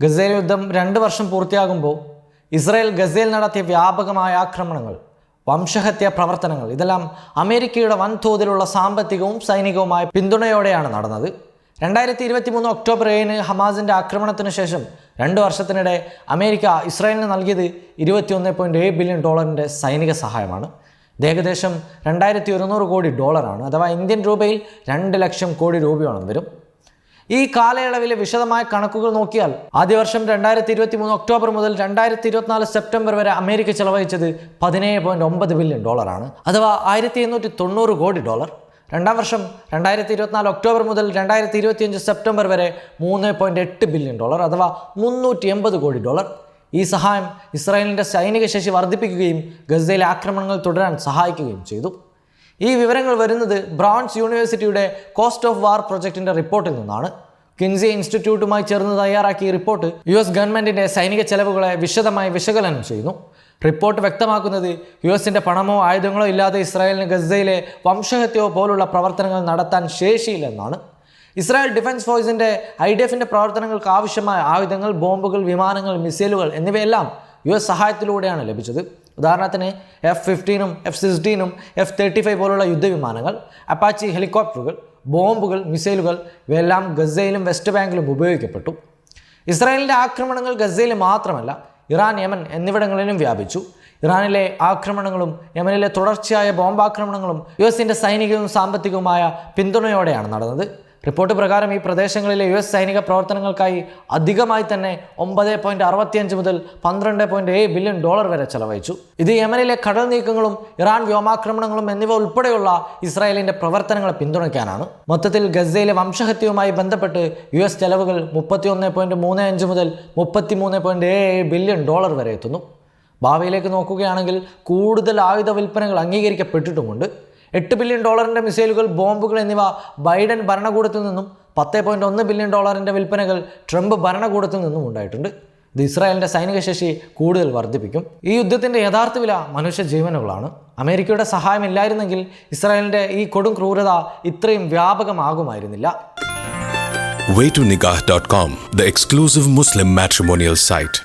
ഗസയിൽ യുദ്ധം 2 വർഷം പൂർത്തിയാകുമ്പോൾ ഇസ്രായേൽ ഗസയിൽ നടത്തിയ വ്യാപകമായ ആക്രമണങ്ങൾ, വംശഹത്യാ പ്രവർത്തനങ്ങൾ ഇതെല്ലാം അമേരിക്കയുടെ വൻതോതിലുള്ള സാമ്പത്തികവും സൈനികവുമായ പിന്തുണയോടെയാണ് നടന്നത്. 2023 ഒക്ടോബർ 7 ഹമാസിൻ്റെ ആക്രമണത്തിന് ശേഷം 2 വർഷത്തിനിടെ അമേരിക്ക ഇസ്രായേലിന് നൽകിയത് $21.7 ബില്യൺ സൈനിക സഹായമാണ്. ഇത് ഏകദേശം $2100 കോടി, അഥവാ ഇന്ത്യൻ രൂപയിൽ 2 ലക്ഷം കോടി രൂപയോളം വരും. ഈ കാലയളവിലെ വിശദമായ കണക്കുകൾ നോക്കിയാൽ ആദ്യ വർഷം 2023 ഒക്ടോബർ മുതൽ 2024 സെപ്റ്റംബർ വരെ അമേരിക്ക ചെലവഴിച്ചത് $17.9 ബില്യൺ, അഥവാ $1890 കോടി. രണ്ടാം വർഷം 2024 ഒക്ടോബർ മുതൽ 2025 സെപ്റ്റംബർ വരെ $3.8 ബില്യൺ, അഥവാ $380 കോടി. ഈ സഹായം ഇസ്രായേലിൻ്റെ സൈനിക ശേഷി വർദ്ധിപ്പിക്കുകയും ഗസയിലെ ആക്രമണങ്ങൾ തുടരാൻ സഹായിക്കുകയും ചെയ്തു. ഈ വിവരങ്ങൾ വരുന്നത് ബ്രൗൺസ് യൂണിവേഴ്സിറ്റിയുടെ കോസ്റ്റ് ഓഫ് വാർ പ്രൊജക്ടിൻ്റെ റിപ്പോർട്ടിൽ നിന്നാണ്. കിൻസി ഇൻസ്റ്റിറ്റ്യൂട്ടുമായി ചേർന്ന് തയ്യാറാക്കിയ റിപ്പോർട്ട് US ഗവൺമെൻറ്റിൻ്റെ സൈനിക ചെലവുകളെ വിശദമായി വിശകലനം ചെയ്യുന്നു. റിപ്പോർട്ട് വ്യക്തമാക്കുന്നത് US-ൻ്റെ പണമോ ആയുധങ്ങളോ ഇല്ലാതെ ഇസ്രായേലിന് ഗസയിലെ വംശഹത്യയോ പോലുള്ള പ്രവർത്തനങ്ങൾ നടത്താൻ ശേഷിയില്ലെന്നാണ്. ഇസ്രായേൽ ഡിഫൻസ് ഫോഴ്സിൻ്റെ IDF-ൻ്റെ പ്രവർത്തനങ്ങൾക്ക് ആവശ്യമായ ആയുധങ്ങൾ, ബോംബുകൾ, വിമാനങ്ങൾ, മിസൈലുകൾ എന്നിവയെല്ലാം US സഹായത്തിലൂടെയാണ് ലഭിച്ചത്. ഉദാഹരണത്തിന് F-15, F-16, F-35 പോലുള്ള യുദ്ധവിമാനങ്ങൾ, അപ്പാച്ചി ഹെലികോപ്റ്ററുകൾ, ബോംബുകൾ, മിസൈലുകൾ ഇവയെല്ലാം ഗസയിലും വെസ്റ്റ് ബാങ്കിലും ഉപയോഗിക്കപ്പെട്ടു. ഇസ്രായേലിൻ്റെ ആക്രമണങ്ങൾ ഗസയിൽ മാത്രമല്ല, ഇറാൻ, യമൻ എന്നിവിടങ്ങളിലും വ്യാപിച്ചു. ഇറാനിലെ ആക്രമണങ്ങളും യമനിലെ തുടർച്ചയായ ബോംബാക്രമണങ്ങളും US-ൻ്റെ സൈനികവും സാമ്പത്തികവുമായ പിന്തുണയോടെയാണ് നടന്നത്. റിപ്പോർട്ട് പ്രകാരം ഈ പ്രദേശങ്ങളിലെ US സൈനിക പ്രവർത്തനങ്ങൾക്കായി അധികമായി തന്നെ $9.65 മുതൽ $12.7 ബില്യൺ വരെ ചെലവഴിച്ചു. ഇത് യമനിലെ കടൽ നീക്കങ്ങളും ഇറാൻ വ്യോമാക്രമണങ്ങളും എന്നിവ ഉൾപ്പെടെയുള്ള ഇസ്രായേലിൻ്റെ പ്രവർത്തനങ്ങളെ പിന്തുണയ്ക്കാനാണ്. മൊത്തത്തിൽ ഗസയിലെ വംശഹത്യയുമായി ബന്ധപ്പെട്ട് US ചെലവുകൾ $31.35 മുതൽ $33.77 ബില്യൺ വരെ എത്തുന്നു. ഭാവിയിലേക്ക് നോക്കുകയാണെങ്കിൽ കൂടുതൽ ആയുധ വിൽപ്പനകൾ അംഗീകരിക്കപ്പെട്ടിട്ടുമുണ്ട്. $8 ബില്യൺ മിസൈലുകൾ, ബോംബുകൾ എന്നിവ ബൈഡൻ ഭരണകൂടത്തിൽ നിന്നും, $10.1 ബില്യൺ വിൽപ്പനകൾ ട്രംപ് ഭരണകൂടത്തിൽ നിന്നും ഉണ്ടായിട്ടുണ്ട്. ഇത് ഇസ്രായേലിൻ്റെ സൈനിക ശേഷി കൂടുതൽ വർദ്ധിപ്പിക്കും. ഈ യുദ്ധത്തിൻ്റെ യഥാർത്ഥ വില മനുഷ്യജീവനുകളാണ്. അമേരിക്കയുടെ സഹായമില്ലായിരുന്നെങ്കിൽ ഇസ്രായേലിൻ്റെ ഈ കൊടും ക്രൂരത ഇത്രയും വ്യാപകമാകുമായിരുന്നില്ല. Waytonikah.com, the exclusive Muslim matrimonial site.